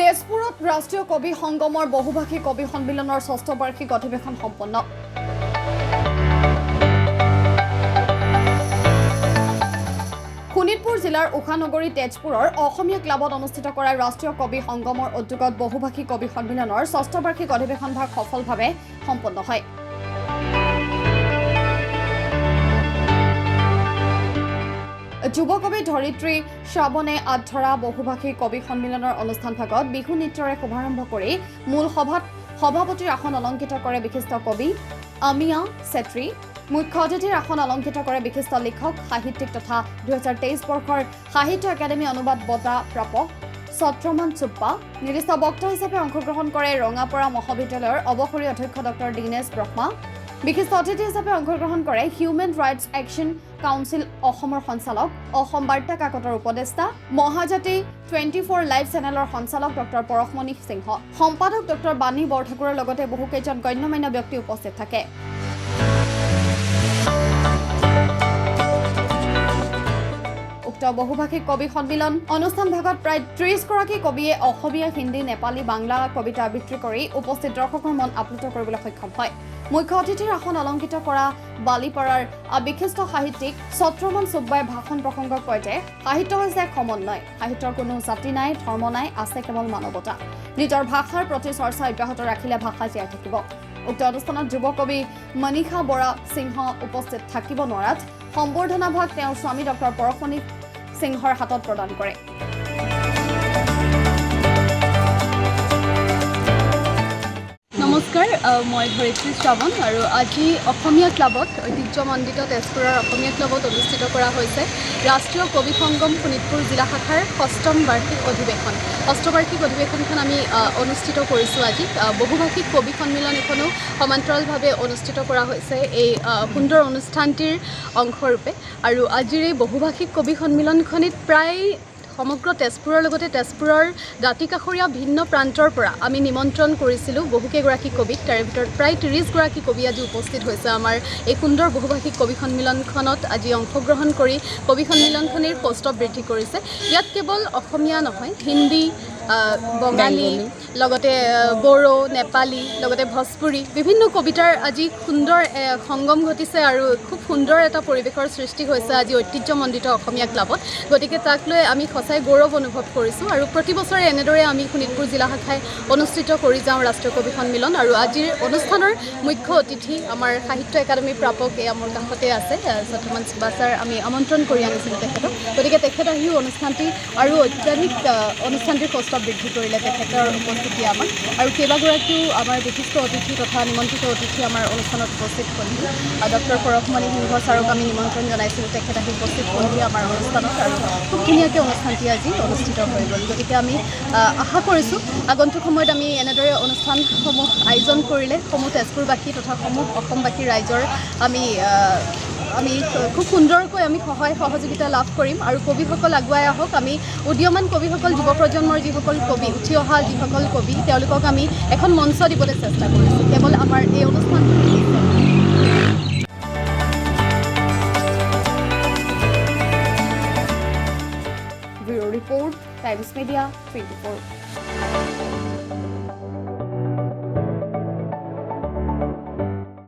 তেজপুৰত ৰাষ্ট্ৰীয় কবি সংগমৰ বহুভাষী কবি সন্মিলনৰ ৬ষ্ঠ বাৰ্ষিক অধিৱেশন সম্পন্ন। শোণিতপুৰ জিলাৰ উষানগৰী তেজপুৰৰ অসমীয়া ক্লাবত অনুষ্ঠিত কৰা ৰাষ্ট্ৰীয় কবি সংগমৰ উদ্যোগত বহুভাষী কবি সন্মিলনৰ ৬ষ্ঠ বাৰ্ষিক অধিৱেশনভাগ সফলভাৱে সম্পন্ন হয়। যুৱ কবি ধৰিত্ৰী শ্ৰাৱণে আধৰা বহুভাষী কবি সন্মিলনৰ অনুষ্ঠানভাগত বিহু নৃত্যৰে শুভাৰম্ভ কৰি মূল সভাত সভাপতিৰ আসন অলংকৃত কৰে বিশিষ্ট কবি আমিয়া চেত্ৰী। মুখ্য অতিথিৰ আসন অলংকৃত কৰে বিশিষ্ট লেখক সাহিত্যিক তথা ২০২৩ বৰ্ষৰ সাহিত্য একাডেমী অনুবাদ বঁটা প্ৰাপক ছত্ৰমান চুপ্পা। নিৰ্দিষ্ট বক্তা হিচাপে অংশগ্ৰহণ কৰে ৰঙাপৰা মহাবিদ্যালয়ৰ অৱসৰী অধ্যক্ষ ডক্টৰ দীনেশ ব্ৰহ্মা। বিশিষ্ট অতিথি হিচাপে অংশগ্ৰহণ কৰে হিউমেন ৰাইটছ একশ্যন কাউন্সিল অসমৰ সঞ্চালক, অসম বাৰ্তা কাকতৰ উপদেষ্টা, মহাজাতি 24 লাইভ চেনেলৰ সঞ্চালক ডক্টৰ পৰশমণি সিংহ, সম্পাদক ডক্টৰ বাণী বৰঠাকুৰৰ লগতে বহুকেইজন গণ্যমান্য ব্যক্তি উপস্থিত থাকে। উক্ত বহুভাষিক কবি সন্মিলন অনুষ্ঠানভাগত প্ৰায় ৩০ গৰাকী কবিয়ে অসমীয়া, হিন্দী, নেপালী, বাংলা কবিতা আবৃত্তি কৰি উপস্থিত দৰ্শকৰ মন আপ্লুত কৰিবলৈ সক্ষম হয়। মুখ্য অতিথিৰ আসন অলংকৃত কৰা বালিপাৰাৰ বিশিষ্ট সাহিত্যিক ছত্ৰমান চুব্বাই ভাষণ প্ৰসংগত কয় যে সাহিত্য হৈছে এক সমন্বয়। সাহিত্যৰ কোনো জাতি নাই, ধৰ্ম নাই, আছে কেৱল মানৱতা। নিজৰ ভাষাৰ প্ৰতি চৰ্চা অব্যাহত ৰাখিলে ভাষা জীয়াই থাকিব। উক্ত অনুষ্ঠানত যুৱ কবি মনীষা বৰা সিংহ উপস্থিত থাকিব নোৱাৰাত সম্বৰ্ধনাভাগ তেওঁৰ স্বামী ডক্টৰ পৰশমণি সিংহৰ হাতত প্ৰদান কৰে। নমস্কাৰ, মই ধৰিত্ৰী শ্ৰাৱণ আৰু আজি অসমীয়া ক্লাবত ঐতিহ্যমণ্ডিত তেজপুৰৰ অসমীয়া ক্লাবত অনুষ্ঠিত কৰা হৈছে ৰাষ্ট্ৰীয় কবি সংগম শোণিতপুৰ জিলা শাখাৰ ৬ষ্ঠ বাৰ্ষিক অধিৱেশন। ৬ষ্ঠ বাৰ্ষিক অধিৱেশনখন আমি অনুষ্ঠিত কৰিছোঁ আজি। বহুভাষিক কবি সন্মিলন এখনো সমান্তৰালভাৱে অনুষ্ঠিত কৰা হৈছে এই সুন্দৰ অনুষ্ঠানটিৰ অংশৰূপে। আৰু আজিৰ এই বহুভাষিক কবি সন্মিলনখনিত প্ৰায় সমগ্ৰ তেজপুৰৰ লগতে তেজপুৰৰ দাঁতিকাষৰীয়া ভিন্ন প্ৰান্তৰ পৰা আমি নিমন্ত্ৰণ কৰিছিলোঁ বহুকেইগৰাকী কবিক। তাৰে ভিতৰত প্ৰায় ৩০ গৰাকী কবি আজি উপস্থিত হৈছে আমাৰ এই সুন্দৰ বহুভাষিক কবি সন্মিলনখনত আজি অংশগ্ৰহণ কৰি কবি সন্মিলনখনিৰ কৌস্তৱ বৃদ্ধি কৰিছে। ইয়াত কেৱল অসমীয়া নহয়, হিন্দী, বঙালী, লগতে বড়ো, নেপালী, লগতে ভোজপুৰী বিভিন্ন কবিতাৰ আজি সুন্দৰ সংগম ঘটিছে আৰু খুব সুন্দৰ এটা পৰিৱেশৰ সৃষ্টি হৈছে আজি ঐতিহ্যমণ্ডিত অসমীয়া ক্লাবত। গতিকে তাক লৈ আমি সঁচাই গৌৰৱ অনুভৱ কৰিছোঁ আৰু প্ৰতি বছৰে এনেদৰে আমি শোণিতপুৰ জিলা শাখাই অনুষ্ঠিত কৰি যাওঁ ৰাষ্ট্ৰীয় কবি সন্মিলন। আৰু আজিৰ অনুষ্ঠানৰ মুখ্য অতিথি আমাৰ সাহিত্য একাডেমী প্ৰাপক এয়া মোৰ কাষতে আছে ছত্ৰমান চুব্বা ছাৰ, আমি আমন্ত্ৰণ কৰি আনিছিলোঁ তেখেতক। গতিকে তেখেত আহিও অনুষ্ঠানটি আৰু অত্যাধিক অনুষ্ঠানটিৰ কৌস্তৱ বৃদ্ধি কৰিলে তেখেতৰ উপস্থিতি আমাক। আৰু কেইবাগৰাকীও আমাৰ বিশিষ্ট অতিথি তথা নিমন্ত্ৰিত অতিথি আমাৰ অনুষ্ঠানত উপস্থিত হ'লহি। ডক্টৰ পৰশমণি সিংহ ছাৰক আমি নিমন্ত্ৰণ জনাইছিলোঁ, তেখেত আহি উপস্থিত হ'লহি আমাৰ অনুষ্ঠানত আৰু খুব ধুনীয়াকৈ অনুষ্ঠানটি আজি অনুষ্ঠিত হৈ গ'ল। গতিকে আমি আশা কৰিছোঁ আগন্তুক সময়ত আমি এনেদৰে অনুষ্ঠানসমূহ আয়োজন কৰিলে সমূহ তেজপুৰবাসী তথা সমূহ অসমবাসী ৰাইজৰ আমি খুব সুন্দৰকৈ আমি সহায় সহযোগিতা লাভ কৰিম আৰু কবিসকল আগুৱাই আহক। আমি উদীয়মান কবিসকল, যুৱ প্ৰজন্মৰ যিসকল কবি, উঠি অহা যিসকল কবি, তেওঁলোকক আমি এখন মঞ্চ দিবলৈ চেষ্টা কৰিছোঁ কেৱল আমাৰ এই অনুষ্ঠানটো। Bureau report, times media 24।